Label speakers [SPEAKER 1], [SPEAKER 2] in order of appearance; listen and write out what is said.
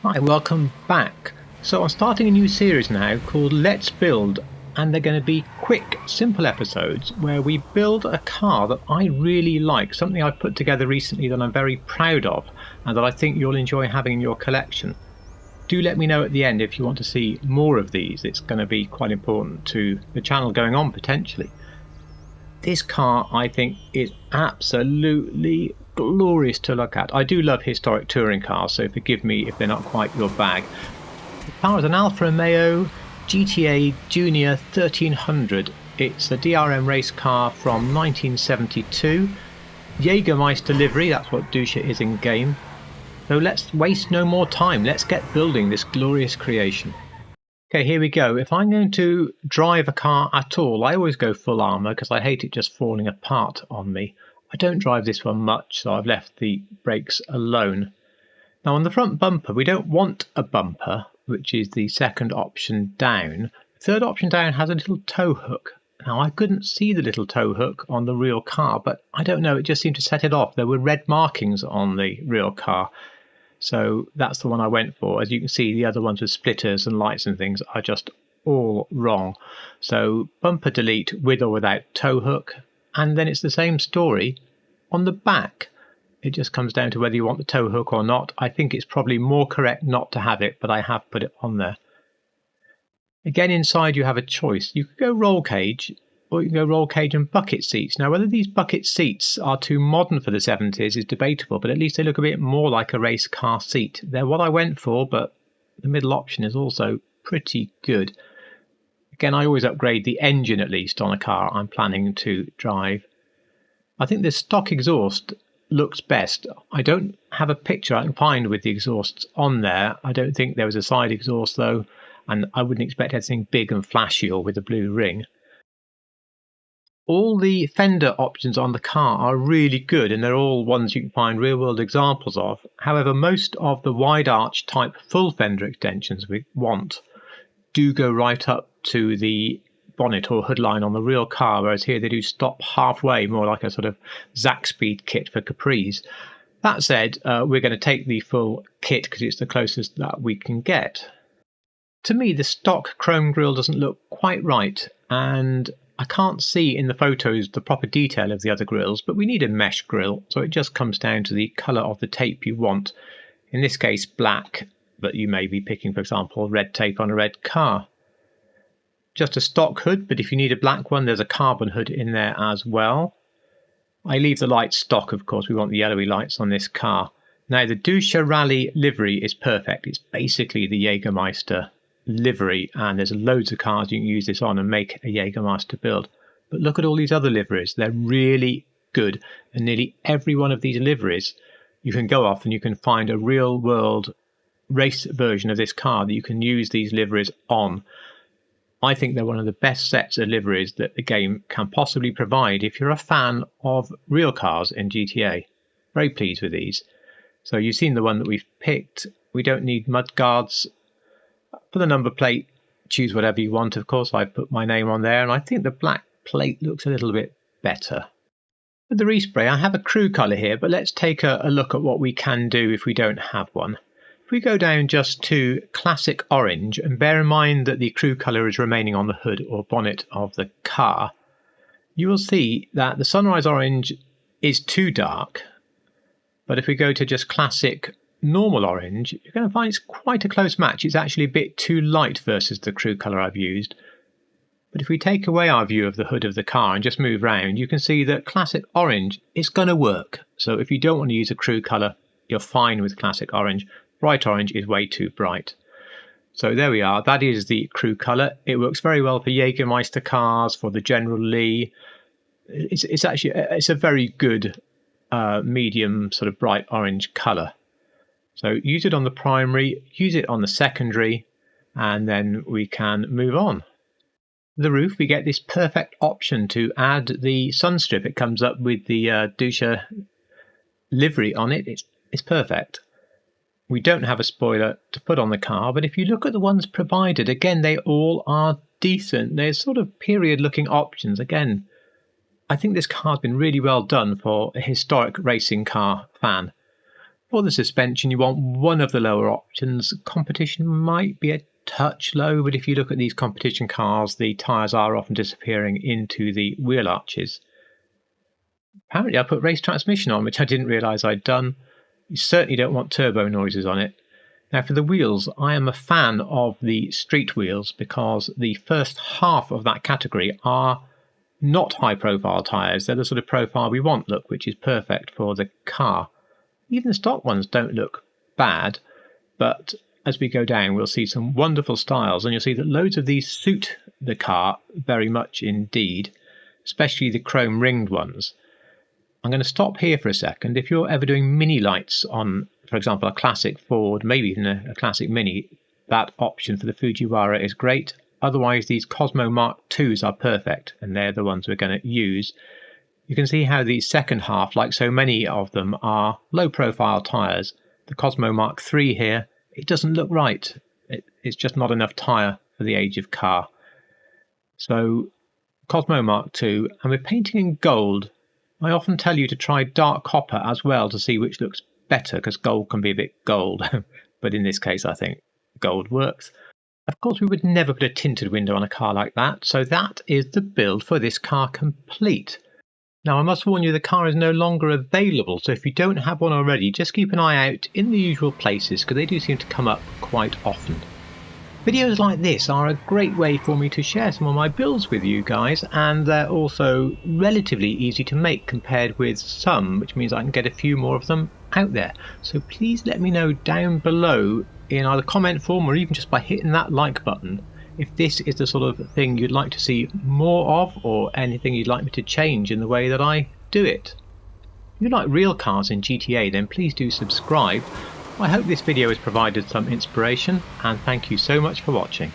[SPEAKER 1] Hi, welcome back. So I'm starting a new series now called Let's Build, and they're going to be quick, simple episodes where we build a car that I really like, something I've put together recently that I'm very proud of and that I think you'll enjoy having in your collection. Do let me know at the end if you want to see more of these. It's going to be quite important to the channel going on potentially. This car, I think, is absolutely glorious to look at. I do love historic touring cars, so forgive me if they're not quite your bag. The car is an Alfa Romeo GTA Junior 1300. It's a DRM race car from 1972. Jägermeister livery, that's what Dusha is in game. So let's waste no more time. Let's get building this glorious creation. Okay, here we go. If I'm going to drive a car at all, I always go full armour because I hate it just falling apart on me. I don't drive this one much, so I've left the brakes alone. Now on the front bumper, we don't want a bumper, which is the second option down. The third option down has a little tow hook. Now I couldn't see the little tow hook on the real car, but I don't know, it just seemed to set it off. There were red markings on the real car. So that's the one I went for. As you can see, the other ones with splitters and lights and things are just all wrong. So bumper delete with or without tow hook. And then it's the same story on the back. It just comes down to whether you want the tow hook or not. I think it's probably more correct not to have it, but I have put it on there. Again, inside you have a choice. You could go roll cage, or you can go roll cage and bucket seats. Now, whether these bucket seats are too modern for the 70s is debatable, but at least they look a bit more like a race car seat. They're what I went for, but the middle option is also pretty good. Again, I always upgrade the engine at least on a car I'm planning to drive. I think the stock exhaust looks best. I don't have a picture I can find with the exhausts on there. I don't think there was a side exhaust though, and I wouldn't expect anything big and flashy or with a blue ring. All the fender options on the car are really good, and they're all ones you can find real-world examples of. However, most of the wide arch type full fender extensions we want do go right up to the bonnet or hood line on the real car, whereas here they do stop halfway, more like a sort of Zaxpeed kit for Capris. That said, we're going to take the full kit because it's the closest that we can get. To me, the stock chrome grille doesn't look quite right, and I can't see in the photos the proper detail of the other grills, but we need a mesh grill, so it just comes down to the colour of the tape you want. In this case, black, but you may be picking, for example, red tape on a red car. Just a stock hood, but if you need a black one, there's a carbon hood in there as well. I leave the lights stock, of course. We want the yellowy lights on this car. Now, the Dusha Rally livery is perfect. It's basically the Jägermeister livery, and there's loads of cars you can use this on and make a Jägermeister build. But look at all these other liveries. They're really good, and nearly every one of these liveries you can go off and you can find a real world race version of this car that you can use these liveries on. I think they're one of the best sets of liveries that the game can possibly provide if you're a fan of real cars in GTA. Very pleased with these. So you've seen the one that we've picked. We don't need mud guards. For the number plate, choose whatever you want, of course. I've put my name on there, and I think the black plate looks a little bit better. With the respray, I have a crew colour here, but let's take a look at what we can do if we don't have one. If we go down just to classic orange, and bear in mind that the crew colour is remaining on the hood or bonnet of the car, you will see that the sunrise orange is too dark. But if we go to just classic normal orange, you're going to find it's quite a close match. It's actually a bit too light versus the crew colour I've used. But if we take away our view of the hood of the car and just move round, you can see that classic orange is going to work. So if you don't want to use a crew colour, you're fine with classic orange. Bright orange is way too bright. So there we are. That is the crew colour. It works very well for Jägermeister cars, for the General Lee. It's a very good medium sort of bright orange colour. So use it on the primary, use it on the secondary, and then we can move on. The roof, we get this perfect option to add the sun strip. It comes up with the Dusha livery on it. It's perfect. We don't have a spoiler to put on the car, but if you look at the ones provided, again, they all are decent. They're sort of period-looking options. Again, I think this car's been really well done for a historic racing car fan. For the suspension, you want one of the lower options. Competition might be a touch low, but if you look at these competition cars, the tyres are often disappearing into the wheel arches. Apparently I put race transmission on, which I didn't realise I'd done. You certainly don't want turbo noises on it. Now for the wheels, I am a fan of the street wheels because the first half of that category are not high profile tyres. They're the sort of profile we want look, which is perfect for the car. Even the stock ones don't look bad, but as we go down we'll see some wonderful styles, and you'll see that loads of these suit the car very much indeed, especially the chrome ringed ones. I'm going to stop here for a second. If you're ever doing mini lights on, for example, a classic Ford, maybe even a classic Mini, that option for the Fujiwara is great. Otherwise these Cosmo Mark IIs are perfect, and they're the ones we're going to use. You can see how the second half, like so many of them, are low profile tyres. The Cosmo Mark III here, it doesn't look right. It's just not enough tyre for the age of car. So Cosmo Mark II, and we're painting in gold. I often tell you to try dark copper as well to see which looks better, because gold can be a bit gold. But in this case I think gold works. Of course we would never put a tinted window on a car like that, so that is the build for this car complete. Now I must warn you, the car is no longer available, so if you don't have one already, just keep an eye out in the usual places because they do seem to come up quite often. Videos like this are a great way for me to share some of my builds with you guys, and they're also relatively easy to make compared with some, which means I can get a few more of them out there. So please let me know down below in either comment form or even just by hitting that like button if this is the sort of thing you'd like to see more of, or anything you'd like me to change in the way that I do it. If you like real cars in GTA, then please do subscribe. I hope this video has provided some inspiration, and thank you so much for watching.